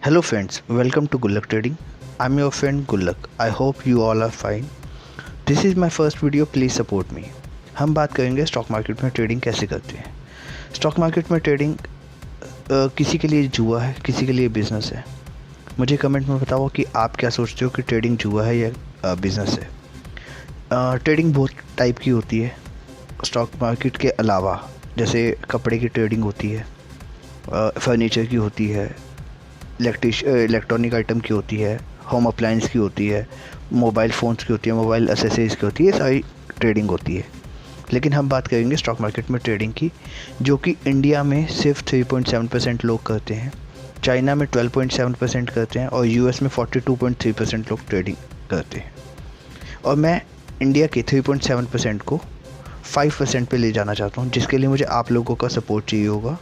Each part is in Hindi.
Hello friends, welcome to Gullak Trading. I'm your friend Gullak. I hope you all are fine. This is my first video, please support me. हम बात करेंगे स्टॉक मार्केट में ट्रेडिंग कैसे करते हैं। स्टॉक मार्केट में ट्रेडिंग किसी के लिए जुआ है, किसी के लिए बिजनेस है। मुझे कमेंट में बताओ कि आप क्या सोचते हो कि ट्रेडिंग जुआ है या बिजनेस है। ट्रेडिंग बहुत टाइप की होती है स्टॉक मार्केट के अलावा, जैसे कपड़े की ट्रेडिंग होती है, फर्नीचर की होती है, इलेक्ट्रॉनिक आइटम की होती है, होम अप्लायंस की होती है, मोबाइल फ़ोन्स की होती है, मोबाइल एसेसरीज़ की होती है, सारी ट्रेडिंग होती है। लेकिन हम बात करेंगे स्टॉक मार्केट में ट्रेडिंग की, जो कि इंडिया में सिर्फ 3.7% लोग करते हैं, चाइना में 12.7% करते हैं और यूएस में 42.3% लोग ट्रेडिंग करते हैं। और मैं इंडिया के 3.7% को 5% पे ले जाना चाहता हूँ, जिसके लिए मुझे आप लोगों का सपोर्ट चाहिए होगा,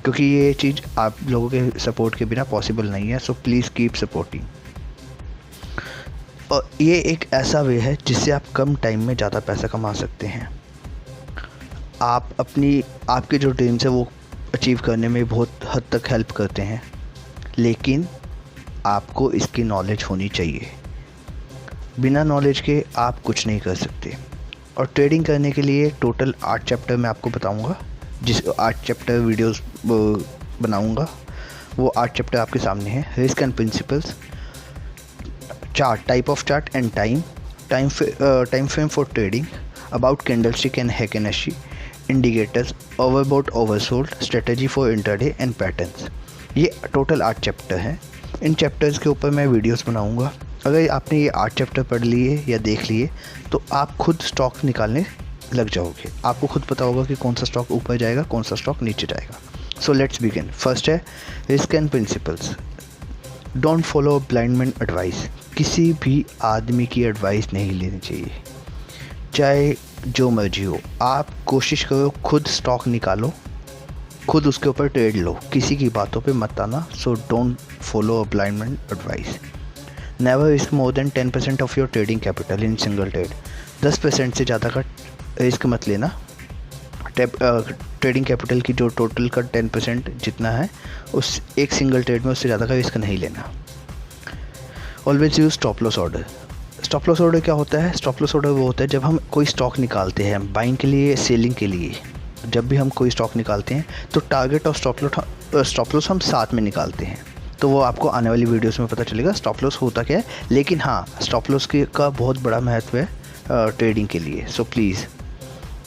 क्योंकि ये चीज़ आप लोगों के सपोर्ट के बिना पॉसिबल नहीं है। So please keep supporting. और ये एक ऐसा वे है जिससे आप कम टाइम में ज़्यादा पैसा कमा सकते हैं। आप आपके जो ड्रीम्स है वो अचीव करने में बहुत हद तक हेल्प करते हैं, लेकिन आपको इसकी नॉलेज होनी चाहिए। बिना नॉलेज के आप कुछ नहीं कर सकते। और ट्रेडिंग करने के लिए टोटल 8 चैप्टर मैं आपको बताऊंगा, जिस 8 चैप्टर वीडियोस बनाऊंगा। वो 8 चैप्टर आपके सामने हैं। Risk and principles, chart, type of chart and time frame for trading, about candlestick and heikin ashi, indicators, overbought oversold, strategy for intraday and patterns. ये टोटल 8 चैप्टर हैं। इन चैप्टर्स के ऊपर मैं वीडियोस बनाऊंगा। अगर आपने ये 8 चैप्टर पढ़ लिए या देख लिए तो आप खुद स्टॉक निकालने लग जाओगे। आपको खुद पता होगा कि कौन सा स्टॉक ऊपर जाएगा, कौन सा स्टॉक नीचे जाएगा। So let's begin. फर्स्ट है risk and principles. Don't follow blind advice. किसी भी आदमी की एडवाइस नहीं लेनी चाहिए, चाहे जो मर्जी हो। आप कोशिश करो खुद स्टॉक निकालो, खुद उसके ऊपर ट्रेड लो, किसी की बातों पे मत आना। So don't follow a blind advice. Never risk more than 10% of your trading capital in single trade. 10% से ज़्यादा का रिस्क मत लेना। ट्रेडिंग कैपिटल की जो टोटल का 10% जितना है, उस एक सिंगल ट्रेड में उससे ज़्यादा का रिस्क नहीं लेना। Always use stop loss order. Stop loss order क्या होता है? स्टॉप लॉस ऑर्डर वो होता है जब हम कोई स्टॉक निकालते हैं बाइंग के लिए, सेलिंग के लिए। जब भी हम कोई स्टॉक निकालते हैं तो टारगेट और स्टॉप लॉस हम साथ में निकालते हैं। तो वो आपको आने वाली वीडियोस में पता चलेगा स्टॉप लॉस होता क्या है। लेकिन हाँ, स्टॉप लॉस का बहुत बड़ा महत्व है ट्रेडिंग के लिए। So please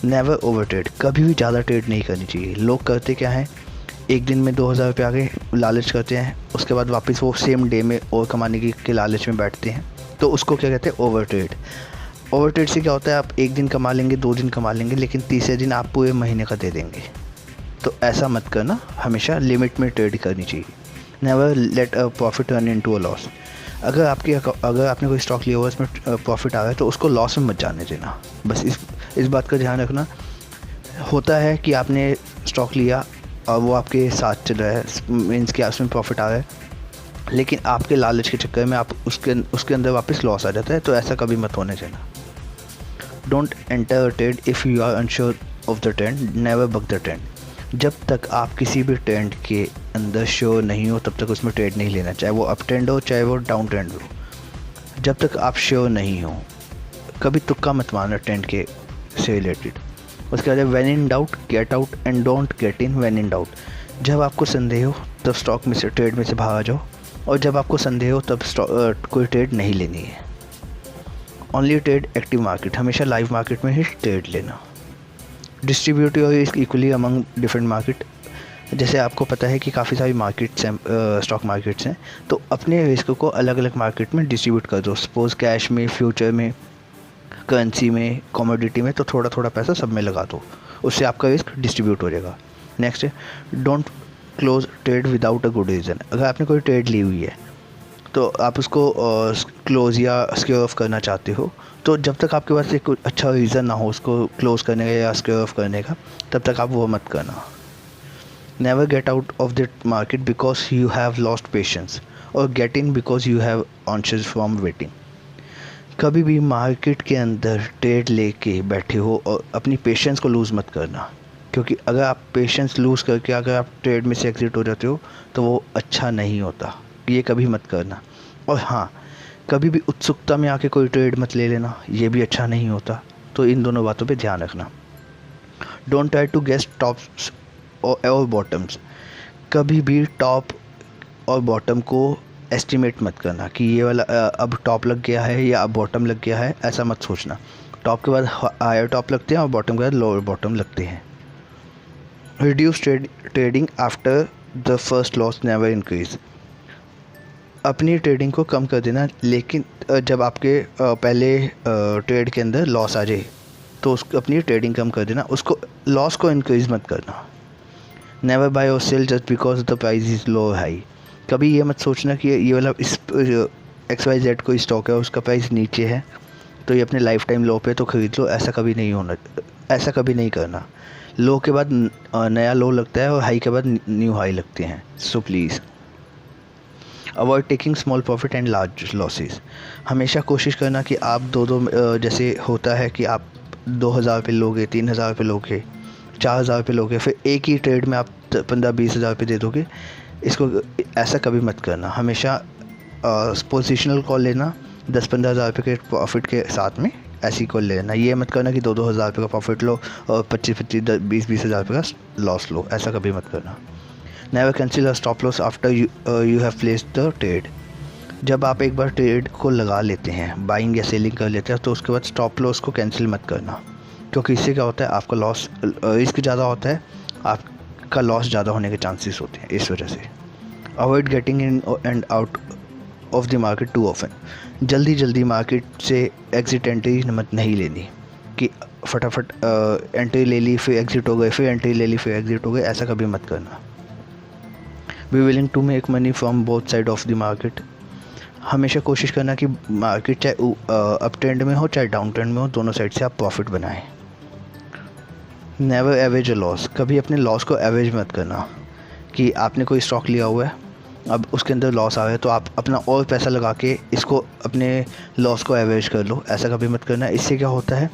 never over trade. कभी भी ज़्यादा ट्रेड नहीं करनी चाहिए। लोग करते क्या हैं, एक दिन में 2000 रुपये आ गए, लालच करते हैं, उसके बाद वापस वो सेम डे में और कमाने के लालच में बैठते हैं। तो उसको क्या कहते हैं? Over trade. ओवर ट्रेड से क्या होता है, आप एक दिन कमा लेंगे, 2 दिन कमा लेंगे, लेकिन तीसरे दिन आप पूरे महीने का दे देंगे। तो ऐसा मत करना, हमेशा लिमिट में ट्रेड करनी चाहिए। Never let a profit turn into a loss. अगर आपने कोई स्टॉक लिया हुआ है, इसमें प्रॉफिट आ रहा है, तो उसको लॉस में मत जाने देना। बस इस बात का ध्यान रखना। होता है कि आपने स्टॉक लिया और वो आपके साथ चल रहा है, मीन्स कि उसमें प्रॉफिट आ रहा है, लेकिन आपके लालच के चक्कर में आप उसके अंदर वापस लॉस आ जाता है। तो ऐसा कभी मत होने देना। Don't enter a trade if you are unsure of the trend, never buck the trend. जब तक आप किसी भी ट्रेंड के अंदर श्योर नहीं हो, तब तक उसमें ट्रेड नहीं लेना, चाहे वो अप ट्रेंड हो, चाहे वो डाउन ट्रेंड हो। जब तक आप श्योर नहीं हो, कभी तुक्का मत मारना ट्रेंड के से रिलेटेड। उसके बाद when in doubt get out and don't get in when in doubt. जब आपको संदेह हो तब स्टॉक में से, ट्रेड में से बाहर आ जाओ, और जब आपको संदेह हो तब कोई ट्रेड नहीं लेनी है। Only trade active market. हमेशा लाइव मार्केट में ही ट्रेड लेना। Distribute your risk equally among different market. जैसे आपको पता है कि काफ़ी सारी मार्केट्स हैं, स्टॉक मार्केट्स हैं, तो अपने रिस्क को अलग अलग मार्केट में डिस्ट्रीब्यूट कर दो। सपोज़ कैश में, फ्यूचर में, करेंसी में, कमोडिटी में, तो थोड़ा थोड़ा पैसा सब में लगा दो, उससे आपका रिस्क डिस्ट्रीब्यूट हो जाएगा। नेक्स्ट है don't close trade without a good reason. अगर आपने कोई ट्रेड ली हुई है तो आप उसको क्लोज़ या स्क्वेयर ऑफ करना चाहते हो, तो जब तक आपके पास एक अच्छा रीज़न ना हो उसको क्लोज़ करने का या स्क्वेयर ऑफ करने का, तब तक आप वो मत करना। Never get out of the market because you have lost patience, और get in because you have anxious from waiting. कभी भी मार्केट के अंदर ट्रेड लेके बैठे हो और अपनी पेशेंस को लूज़ मत करना, क्योंकि अगर आप पेशेंस लूज़ करके अगर आप ट्रेड में से एग्ज़िट हो जाते हो तो वो अच्छा नहीं होता। ये कभी मत करना। और हाँ, कभी भी उत्सुकता में आके कोई ट्रेड मत ले लेना, ये भी अच्छा नहीं होता। तो इन दोनों बातों पे ध्यान रखना। Don't try to guess tops और बॉटम्स, कभी भी टॉप और बॉटम को एस्टिमेट मत करना कि ये वाला अब टॉप लग गया है या अब बॉटम लग गया है, ऐसा मत सोचना। टॉप के बाद हायर टॉप लगते हैं और बॉटम के बाद लोअर बॉटम लगते हैं। Reduce trading after the first loss, never increase, अपनी ट्रेडिंग को कम कर देना, लेकिन जब आपके पहले ट्रेड के अंदर लॉस आ जाए तो उसको अपनी ट्रेडिंग कम कर देना, उसको लॉस को इंक्रीज मत करना। नेवर बाय और sell just because the price is low high, कभी ये मत सोचना कि ये वाला इस XYZ कोई स्टॉक है उसका प्राइस नीचे है तो ये अपने लाइफ टाइम लो पे तो ख़रीद लो, ऐसा कभी नहीं होना, ऐसा कभी नहीं करना। लो के बाद नया लो लगता है और हाई के बाद न्यू हाई लगते हैं। So please avoid taking small profit and large losses, हमेशा कोशिश करना कि आप जैसे होता है कि आप 2000 रुपये लोगे, 3000 रुपये लोगे, 4000 रुपये लोगे, फिर एक ही ट्रेड में आप 15-20 हज़ार रुपये दे दोगे। इसको ऐसा कभी मत करना। हमेशा पोजिशनल कॉल लेना, 10-15 हज़ार रुपये के प्रॉफिट के साथ में ऐसी कॉल ले लेना। ये मत करना कि 2-2 हज़ार रुपये का प्रॉफिट लो और 25-25, 20-20 हज़ार रुपये का लॉस लो, ऐसा कभी मत करना। Never cancel a stop loss after you have placed the trade, जब आप एक बार ट्रेड को लगा लेते हैं, बाइंग या सेलिंग कर लेते हैं, तो उसके बाद स्टॉप लॉस को कैंसिल मत करना, क्योंकि इससे क्या होता है आपका लॉस रिस्क ज़्यादा होता है, आपका लॉस ज़्यादा होने के चांसेस होते हैं। इस वजह से avoid getting in and out of the market too often, जल्दी मार्केट से एग्जिट एंट्री मत नहीं लेनी कि फटाफट एंट्री ले ली फिर एग्जिट हो गए, फिर एंट्री ले ली फिर एग्जिट हो गए, ऐसा कभी मत करना। Be willing to make money from both side of the market, हमेशा कोशिश करना कि मार्केट चाहे अप ट्रेंड में हो चाहे डाउन ट्रेंड में हो, दोनों साइड से आप प्रॉफिट बनाएं। नेवर एवरेज अ लॉस, कभी अपने लॉस को एवरेज मत करना कि आपने कोई स्टॉक लिया हुआ है, अब उसके अंदर लॉस आ रहा है तो आप अपना और पैसा लगा के इसको अपने लॉस को एवरेज कर लो, ऐसा कभी मत करना। इससे क्या होता है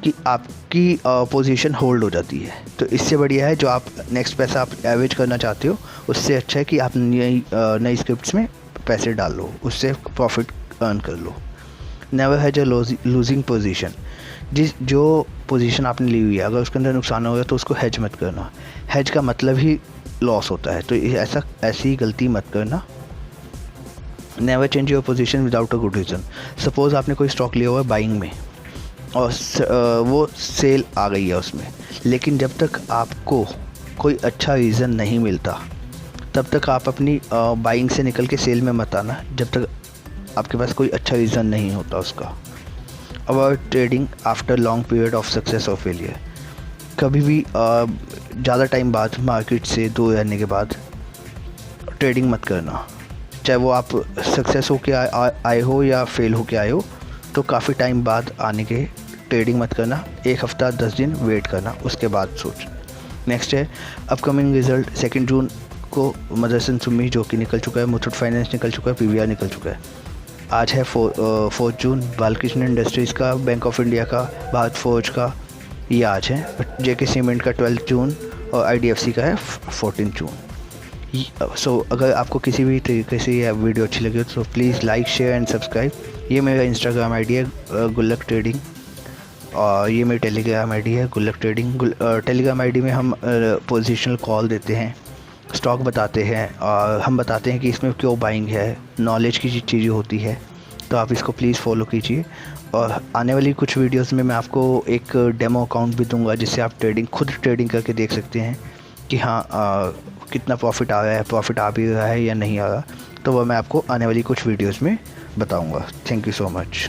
कि आपकी पोजीशन होल्ड हो जाती है, तो इससे बढ़िया है जो आप नेक्स्ट पैसा आप एवरेज करना चाहते हो, उससे अच्छा है कि आप नई स्क्रिप्ट्स में पैसे डाल लो, उससे प्रॉफिट अर्न कर लो। Never has a losing position, जो पोजीशन आपने ली हुई है अगर उसके अंदर नुकसान हो गया तो उसको हेज मत करना, हेज का मतलब ही लॉस होता है, तो ऐसी गलती मत करना। Never change your position without a good reason, suppose आपने कोई स्टॉक लिया हुआ है बाइंग में और वो सेल आ गई है उसमें, लेकिन जब तक आपको कोई अच्छा रीज़न नहीं मिलता तब तक आप अपनी बाइंग से निकल के सेल में मत आना, जब तक आपके पास कोई अच्छा रीज़न नहीं होता उसका। Avoid trading after long period of success और फेलियर, कभी भी ज़्यादा टाइम बाद मार्केट से दूर रहने के बाद ट्रेडिंग मत करना, चाहे वो आप सक्सेस हो के आए हो या फेल हो के आए हो, तो काफ़ी टाइम बाद आने के ट्रेडिंग मत करना, 1 हफ्ता 10 दिन वेट करना, उसके बाद सोच। नेक्स्ट है अपकमिंग रिजल्ट, 2 जून को मदरसन सुमी जो कि निकल चुका है, मुथूट फाइनेंस निकल चुका है, PVR निकल चुका है। आज है 4 जून, बालकृष्ण इंडस्ट्रीज़ का, बैंक ऑफ इंडिया का, भारत फोर्ज का, ये आज है। JK सीमेंट का 12 जून और IDFC का है 14 जून। सो अगर आपको किसी भी तरीके से यह वीडियो अच्छी लगी हो तो please like, share and subscribe. ये मेरा इंस्टाग्राम ID है गुल्लक ट्रेडिंग, और ये मेरी टेलीग्राम ID है गुल्लक ट्रेडिंग। टेलीग्राम ID में हम पोजिशनल कॉल देते हैं, स्टॉक बताते हैं और हम बताते हैं कि इसमें क्यों बाइंग है, नॉलेज की चीज़ें होती है, तो आप इसको प्लीज़ फॉलो कीजिए। और आने वाली कुछ वीडियोस में मैं आपको एक डेमो अकाउंट भी दूंगा जिससे आप खुद ट्रेडिंग करके देख सकते हैं कि हाँ कितना प्रॉफिट आ रहा है, प्रॉफिट आ भी रहा है या नहीं आ रहा, तो वह मैं आपको आने वाली कुछ वीडियोस में बताऊंगा। Thank you so much.